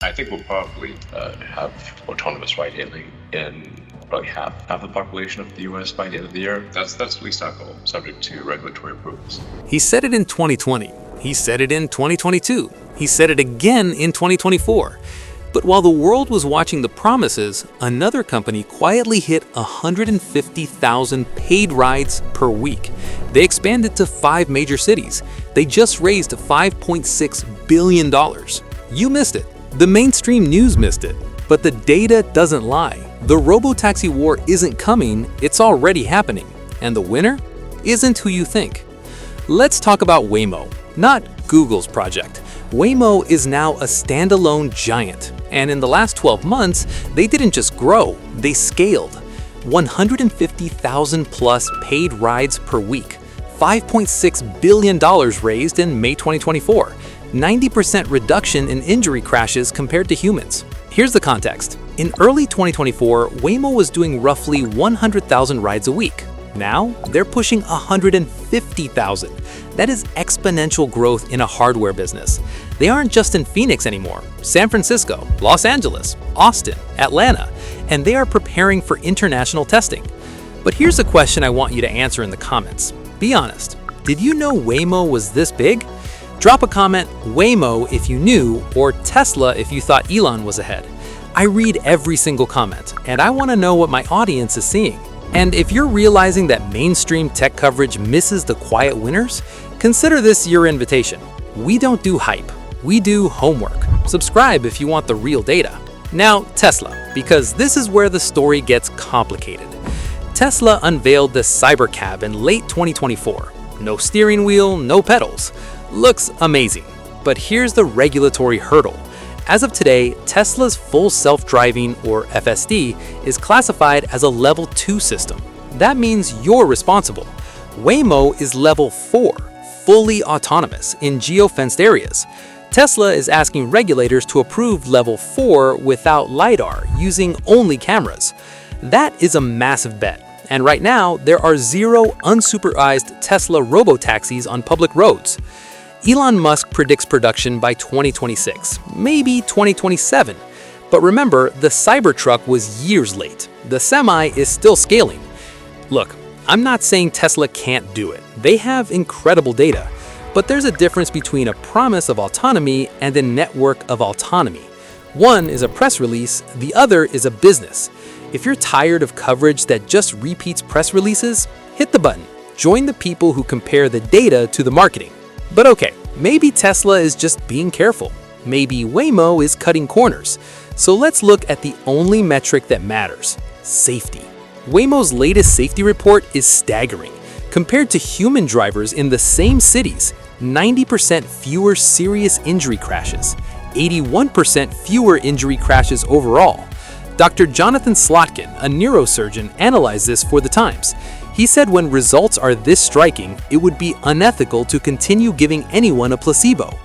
I think we'll probably have autonomous ride-hailing in about half the population of the US by the end of the year. That's at least our goal, subject to regulatory approvals. He said it in 2020. He said it in 2022. He said it again in 2024. But while the world was watching the promises, another company quietly hit 150,000 paid rides per week. They expanded to 5 major cities. They just raised $5.6 billion. You missed it. The mainstream news missed it. But the data doesn't lie. The Robotaxi war isn't coming, it's already happening. And the winner isn't who you think. Let's talk about Waymo, not Google's project. Waymo is now a standalone giant. And in the last 12 months, they didn't just grow, they scaled. 150,000 plus paid rides per week. $5.6 billion raised in May 2024. 90% reduction in injury crashes compared to humans. Here's the context. In early 2024, Waymo was doing roughly 100,000 rides a week. Now, they're pushing 150,000. That is exponential growth in a hardware business. They aren't just in Phoenix anymore. San Francisco, Los Angeles, Austin, Atlanta, and they are preparing for international testing. But here's a question I want you to answer in the comments. Be honest, did you know Waymo was this big? Drop a comment, Waymo if you knew, or Tesla if you thought Elon was ahead. I read every single comment, and I want to know what my audience is seeing. And if you're realizing that mainstream tech coverage misses the quiet winners, consider this your invitation. We don't do hype, we do homework. Subscribe if you want the real data. Now, Tesla, because this is where the story gets complicated. Tesla unveiled the Cybercab in late 2024. No steering wheel, no pedals. Looks amazing. But here's the regulatory hurdle. As of today, Tesla's full self-driving, or FSD, is classified as a Level 2 system. That means you're responsible. Waymo is Level 4, fully autonomous in geo-fenced areas. Tesla is asking regulators to approve Level 4 without LiDAR, using only cameras. That is a massive bet. And right now, there are 0 unsupervised Tesla Robotaxis on public roads. Elon Musk predicts production by 2026, maybe 2027. But remember, the Cybertruck was years late. The Semi is still scaling. Look, I'm not saying Tesla can't do it. They have incredible data. But there's a difference between a promise of autonomy and a network of autonomy. One is a press release, the other is a business. If you're tired of coverage that just repeats press releases, hit the button. Join the people who compare the data to the marketing. But okay, maybe Tesla is just being careful. Maybe Waymo is cutting corners. So let's look at the only metric that matters: safety. Waymo's latest safety report is staggering. Compared to human drivers in the same cities, 90% fewer serious injury crashes, 81% fewer injury crashes overall. Dr. Jonathan Slotkin, a neurosurgeon, analyzed this for The Times. He said when results are this striking, it would be unethical to continue giving anyone a placebo.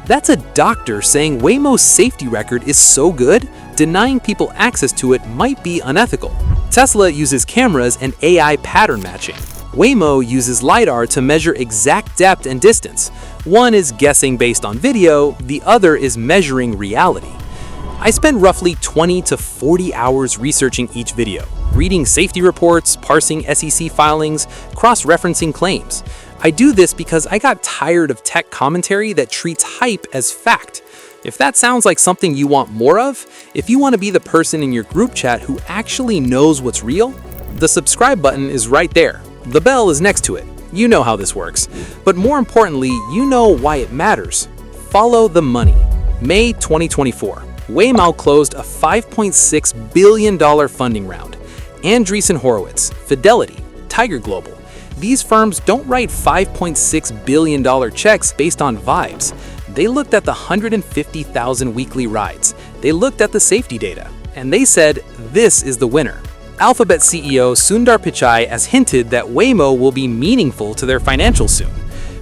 That's a doctor saying Waymo's safety record is so good, denying people access to it might be unethical. Tesla uses cameras and AI pattern matching. Waymo uses LiDAR to measure exact depth and distance. One is guessing based on video, the other is measuring reality. I spend roughly 20 to 40 hours researching each video, reading safety reports, parsing SEC filings, cross-referencing claims. I do this because I got tired of tech commentary that treats hype as fact. If that sounds like something you want more of, if you want to be the person in your group chat who actually knows what's real, the subscribe button is right there. The bell is next to it. You know how this works. But more importantly, you know why it matters. Follow the money. May 2024. Waymo closed a $5.6 billion funding round. Andreessen Horowitz, Fidelity, Tiger Global. These firms don't write $5.6 billion checks based on vibes. They looked at the 150,000 weekly rides. They looked at the safety data. And they said, this is the winner. Alphabet CEO Sundar Pichai has hinted that Waymo will be meaningful to their financials soon.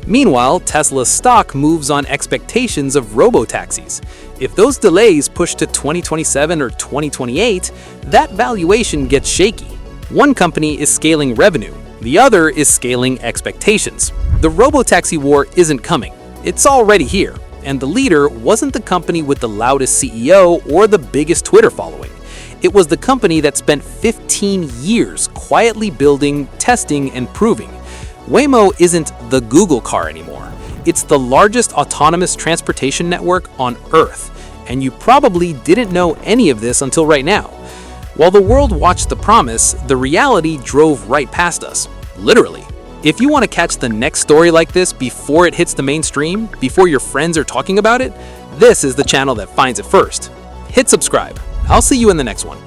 Meanwhile, Tesla's stock moves on expectations of robotaxis. If those delays push to 2027 or 2028, that valuation gets shaky. One company is scaling revenue, the other is scaling expectations. The robotaxi war isn't coming. It's already here. And the leader wasn't the company with the loudest CEO or the biggest Twitter following. It was the company that spent 15 years quietly building, testing, and proving. Waymo isn't the Google car anymore. It's the largest autonomous transportation network on Earth, and you probably didn't know any of this until right now. While the world watched the promise, the reality drove right past us, literally. If you want to catch the next story like this before it hits the mainstream, before your friends are talking about it, this is the channel that finds it first. Hit subscribe. I'll see you in the next one.